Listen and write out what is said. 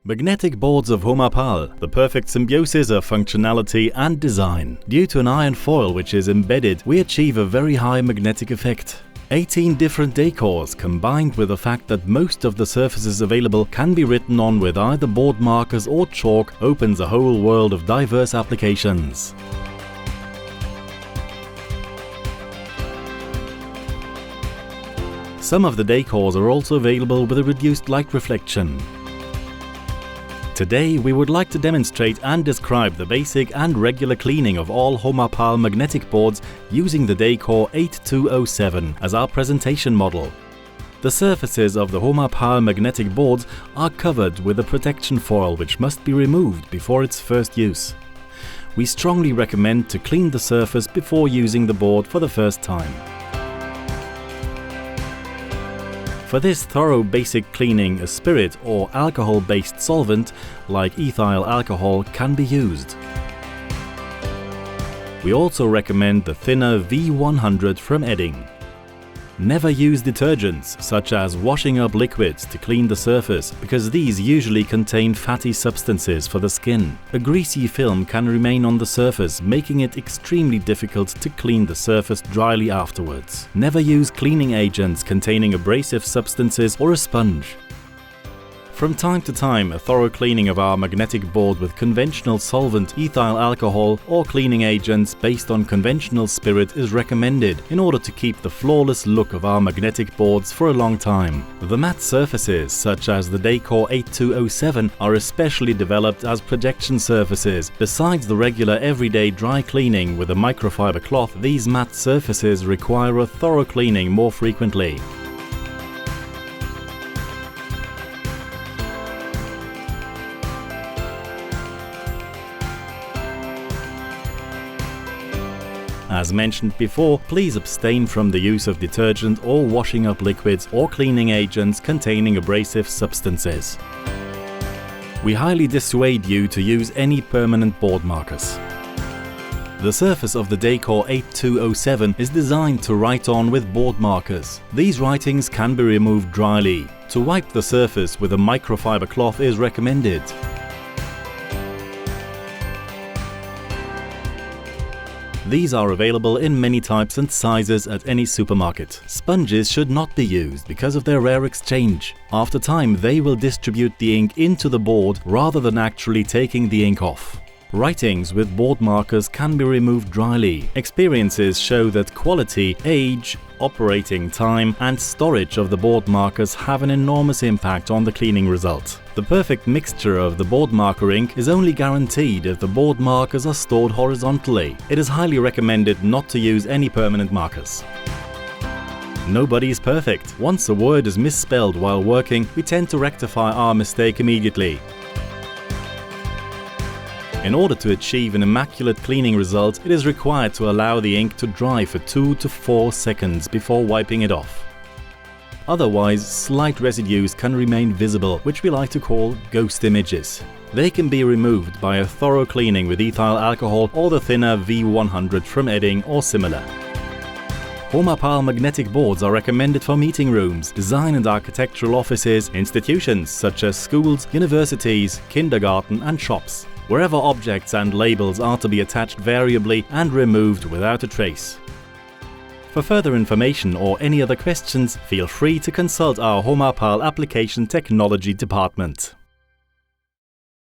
Magnetic boards of HOMAPAL, the perfect symbiosis of functionality and design. Due to an iron foil which is embedded, we achieve a very high magnetic effect. 18 different decors, combined with the fact that most of the surfaces available can be written on with either board markers or chalk, opens a whole world of diverse applications. Some of the decors are also available with a reduced light reflection. Today we would like to demonstrate and describe the basic and regular cleaning of all HOMAPAL magnetic boards using the decor 8207 as our presentation model. The surfaces of the HOMAPAL magnetic boards are covered with a protection foil which must be removed before its first use. We strongly recommend to clean the surface before using the board for the first time. For this thorough basic cleaning, a spirit or alcohol-based solvent like ethyl alcohol can be used. We also recommend the thinner V100 from Edding. Never use detergents such as washing up liquids to clean the surface, because these usually contain fatty substances for the skin. A greasy film can remain on the surface, making it extremely difficult to clean the surface dryly afterwards. Never use cleaning agents containing abrasive substances or a sponge. From time to time, a thorough cleaning of our magnetic board with conventional solvent, ethyl alcohol or cleaning agents based on conventional spirit is recommended in order to keep the flawless look of our magnetic boards for a long time. The matte surfaces, such as the decor 8207, are especially developed as projection surfaces. Besides the regular everyday dry cleaning with a microfiber cloth, these matte surfaces require a thorough cleaning more frequently. As mentioned before, please abstain from the use of detergent or washing up liquids or cleaning agents containing abrasive substances. We highly dissuade you to use any permanent board markers. The surface of the decor 8207 is designed to write on with board markers. These writings can be removed dryly. To wipe the surface with a microfiber cloth is recommended. These are available in many types and sizes at any supermarket. Sponges should not be used because of their rare exchange. After time, they will distribute the ink into the board rather than actually taking the ink off. Writings with board markers can be removed dryly. Experiences show that quality, age, operating time and storage of the board markers have an enormous impact on the cleaning result. The perfect mixture of the board marker ink is only guaranteed if the board markers are stored horizontally. It is highly recommended not to use any permanent markers. Nobody is perfect. Once a word is misspelled while working, we tend to rectify our mistake immediately. In order to achieve an immaculate cleaning result, it is required to allow the ink to dry for 2 to 4 seconds before wiping it off. Otherwise, slight residues can remain visible, which we like to call ghost images. They can be removed by a thorough cleaning with ethyl alcohol or the thinner V100 from Edding or similar. HOMAPAL magnetic boards are recommended for meeting rooms, design and architectural offices, institutions such as schools, universities, kindergarten and shops, wherever objects and labels are to be attached variably and removed without a trace. For further information or any other questions, feel free to consult our HOMAPAL Application Technology Department.